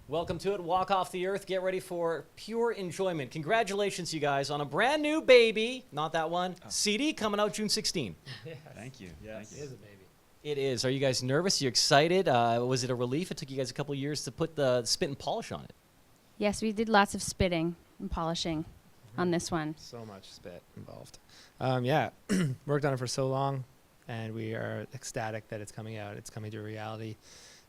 Welcome to it. Walk off the earth. Get ready for pure enjoyment. Congratulations, you guys, on a brand new baby. Not that one. CD coming out June 16. Yes. Thank you. Yes. Thank It you. is a baby. It is. Are you guys nervous? Are you excited? Was it a relief? It took you guys a couple of years to put the spit and polish on it. Yes, we did lots of spitting and polishing on this one. So much spit involved. Yeah, worked on it for so long, and we are ecstatic that it's coming out. It's coming to reality,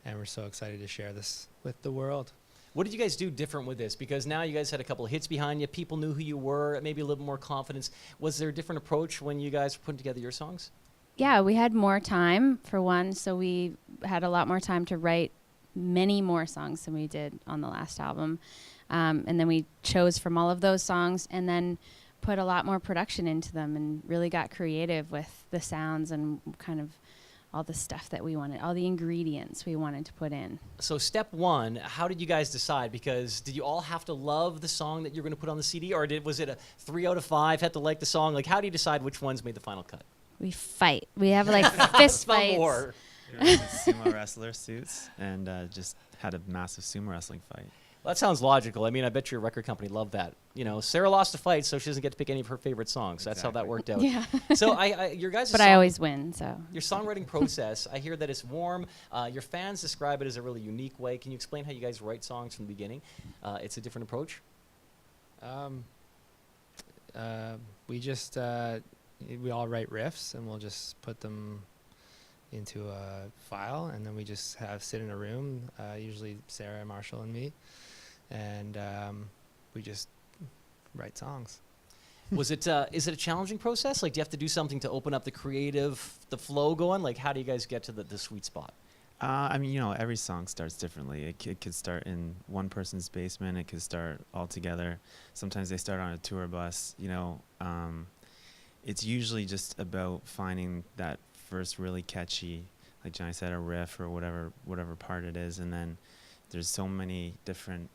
and we're so excited to share this with the world. What did you guys do different with this? Because now you guys had a couple of hits behind you. People knew who you were, maybe a little more confidence. Was there a different approach when you guys were putting together your songs? Yeah, we had more time, for one, so we had a lot more time to write many more songs than we did on the last album. And then we chose from all of those songs and then put a lot more production into them and really got creative with the sounds and kind of all the stuff that we wanted, all the ingredients we wanted to put in. So step one, how did you guys decide? Because did you all have to love the song that you're going to put on the CD, or was it a 3 out of 5, had to like the song? Like, how do you decide which ones made the final cut? We fight. We have like fist fights. War. We were in sumo wrestler suits and just had a massive sumo wrestling fight. Well, that sounds logical. I mean, I bet your record company loved that. You know, Sarah lost a fight, so she doesn't get to pick any of her favorite songs. That's how that Exactly. worked out. Yeah. So your guys' But I always win, so. your songwriting process, I hear that it's warm. Your fans describe it as a really unique way. Can you explain how you guys write songs from the beginning? It's a different approach. We just we all write riffs, and we'll just put them into a file, and then we just sit in a room, usually Sarah, Marshall, and me, and we just write songs. Is it a challenging process? Like, do you have to do something to open up the flow going? Like, how do you guys get to the sweet spot? I mean, every song starts differently. It could start in one person's basement. It could start all together. Sometimes they start on a tour bus. It's usually just about finding that first really catchy, like Johnny said, a riff or whatever part it is, and then there's so many different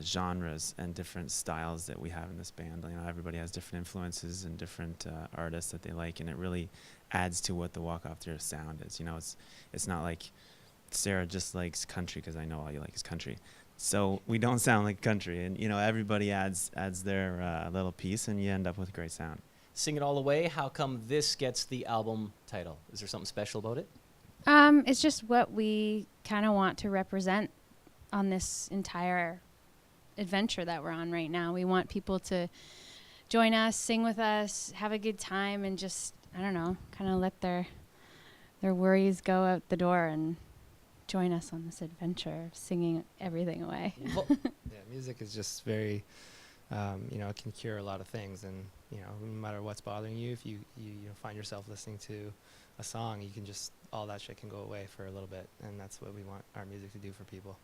genres and different styles that we have in this band. Everybody has different influences and different artists that they like, and it really adds to what the Walk Off the Earth sound is. It's not like Sarah just likes country because I know all you like is country. So we don't sound like country, and everybody adds their little piece, and you end up with a great sound. Sing It All Away. How come this gets the album title? Is there something special about it? It's just what we kind of want to represent on this entire adventure that we're on right now. We want people to join us, sing with us, have a good time, and just, I don't know, kind of let their worries go out the door and join us on this adventure of singing everything away. Well, Yeah, music is just very, it can cure a lot of things, and no matter what's bothering you, if you find yourself listening to a song, all that shit can go away for a little bit, and that's what we want our music to do for people.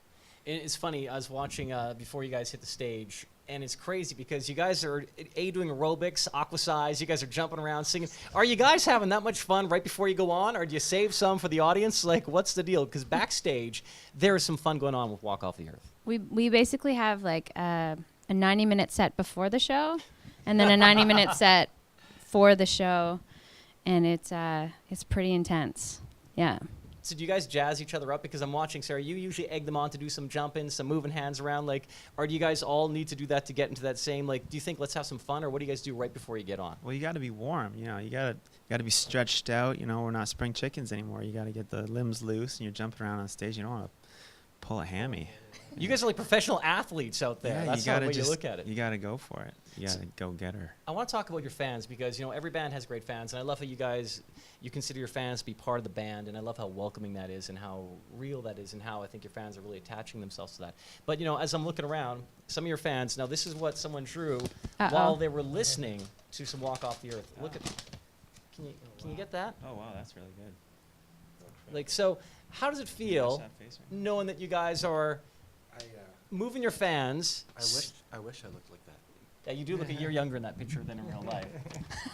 it's funny. I was watching before you guys hit the stage, and it's crazy because you guys are doing aerobics, aquasize. You guys are jumping around, singing. Are you guys having that much fun right before you go on, or do you save some for the audience? Like, what's the deal? Because backstage, there is some fun going on with Walk Off the Earth. We basically have like a 90-minute set before the show, and then a 90-minute set for the show, and it's pretty intense. Yeah. So do you guys jazz each other up? Because I'm watching, Sarah, you usually egg them on to do some jumping, some moving hands around. Like, or do you guys all need to do that to get into that same, like, do you think let's have some fun, or what do you guys do right before you get on? Well, you got to be warm. You got to be stretched out. We're not spring chickens anymore. You got to get the limbs loose, and you're jumping around on stage. You don't want to pull a hammy. You guys are like professional athletes out there. Yeah, That's the way you look at it. You got to go for it. You got to go get her. I want to talk about your fans because, every band has great fans, and I love how you consider your fans to be part of the band, and I love how welcoming that is and how real that is and how I think your fans are really attaching themselves to that. But, as I'm looking around, some of your fans, now this is what someone drew while they were listening to some Walk Off the Earth. Look at, can you get that? Oh, wow, that's really good. Like, so how does it feel knowing that you guys are moving your fans? I wish I looked like that. Yeah, you do look a year younger in that picture than in real life.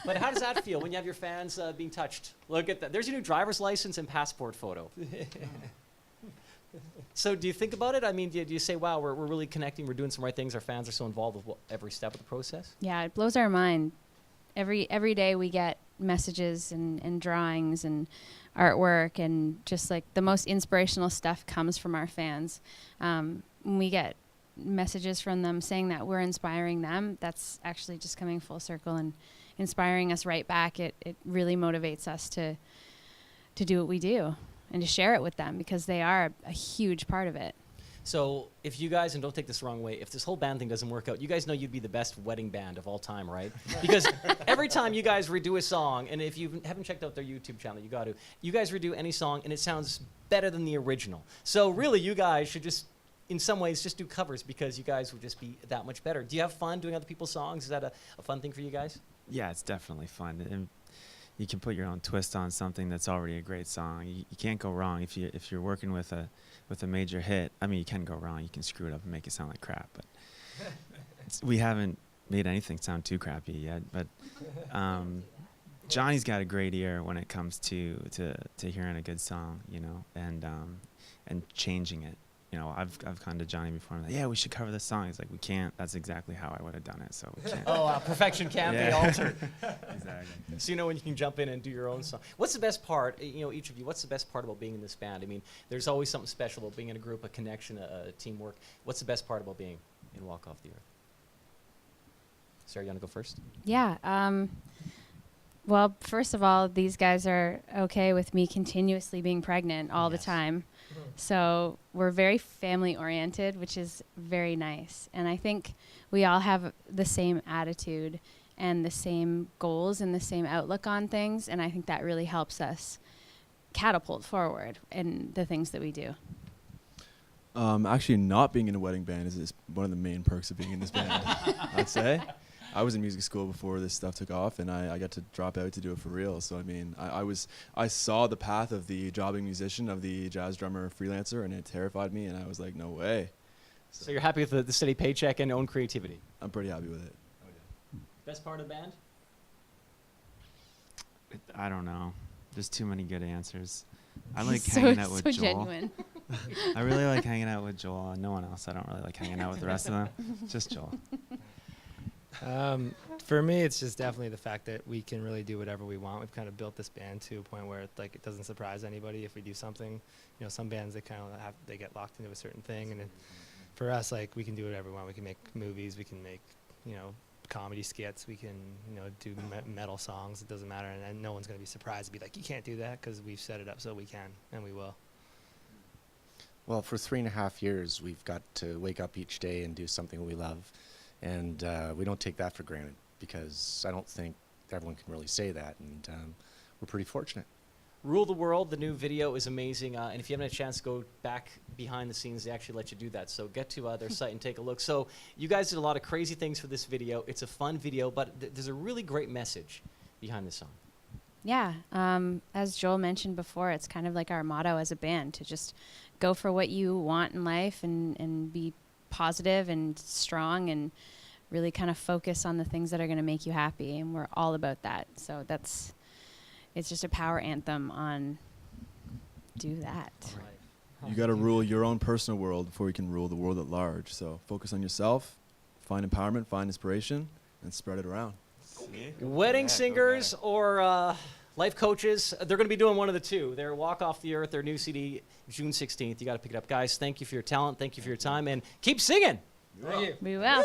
But how does that feel when you have your fans being touched? Look at that. There's your new driver's license and passport photo. So do you think about it? I mean, do you say, wow, we're really connecting, we're doing some right things, our fans are so involved with every step of the process? Yeah, it blows our mind. Every day we get messages and drawings and artwork, and just like the most inspirational stuff comes from our fans. When we get messages from them saying that we're inspiring them, that's actually just coming full circle and inspiring us right back. It really motivates us to do what we do and to share it with them, because they are a huge part of it. So if you guys, and don't take this the wrong way, if this whole band thing doesn't work out, you guys know you'd be the best wedding band of all time, right? Because every time you guys redo a song, and if you haven't checked out their YouTube channel, you got to. You guys redo any song, and it sounds better than the original. So really, you guys should just, in some ways, just do covers, because you guys would just be that much better. Do you have fun doing other people's songs? Is that a fun thing for you guys? Yeah, it's definitely fun, and you can put your own twist on something that's already a great song. You can't go wrong if you're working with a major hit. I mean, you can go wrong. You can screw it up and make it sound like crap. But we haven't made anything sound too crappy yet. But Johnny's got a great ear when it comes to hearing a good song, you know, and changing it. You know, I've gone to Johnny before and I'm like, yeah, we should cover this song. He's like, we can't. That's exactly how I would have done it, so we can't. Perfection can't be altered. Exactly. So you know when you can jump in and do your own song. What's the best part, you know, each of you, what's the best part about being in this band? I mean, there's always something special about being in a group, a connection, a teamwork. What's the best part about being in Walk Off the Earth? Sarah, you want to go first? Yeah. Well, first of all, these guys are okay with me continuously being pregnant all the time. So we're very family oriented, which is very nice. And I think we all have the same attitude and the same goals and the same outlook on things. And I think that really helps us catapult forward in the things that we do. Actually, not being in a wedding band is one of the main perks of being in this band, I'd say. I was in music school before this stuff took off, and I got to drop out to do it for real. So I mean, I saw the path of the jobbing musician, of the jazz drummer freelancer, and it terrified me. And I was like, no way. So you're happy with the steady paycheck and own creativity? I'm pretty happy with it. Best part of the band? I don't know. There's too many good answers. I like So- hanging out with so Joel. genuine. I really like hanging out with Joel. No one else. I don't really like hanging out with the rest of them. Just Joel. For me, it's just definitely the fact that we can really do whatever we want. We've kind of built this band to a point where it doesn't surprise anybody if we do something. You know, some bands, they get locked into a certain thing, and for us, like, we can do whatever we want. We can make movies, we can make, you know, comedy skits, we can, you know, do metal songs. It doesn't matter, and no one's going to be surprised to be like, you can't do that, because we've set it up so we can, and we will. Well, for 3.5 years, we've got to wake up each day and do something we love. And we don't take that for granted, because I don't think everyone can really say that. And we're pretty fortunate. Rule the World, the new video is amazing. And if you haven't had a chance to go back behind the scenes, they actually let you do that. So get to their site and take a look. So you guys did a lot of crazy things for this video. It's a fun video, but there's a really great message behind the song. Yeah. As Joel mentioned before, it's kind of like our motto as a band, to just go for what you want in life and be positive and strong and really kind of focus on the things that are going to make you happy. And we're all about that. So it's just a power anthem on do that. You got to rule your own personal world before you can rule the world at large. So focus on yourself, find empowerment, find inspiration, and spread it around. Wedding singers or life coaches, they're going to be doing one of the two. They're Walk Off the Earth, their new CD, June 16th. You got to pick it up. Guys, thank you for your talent. Thank you for your time. And keep singing. We will.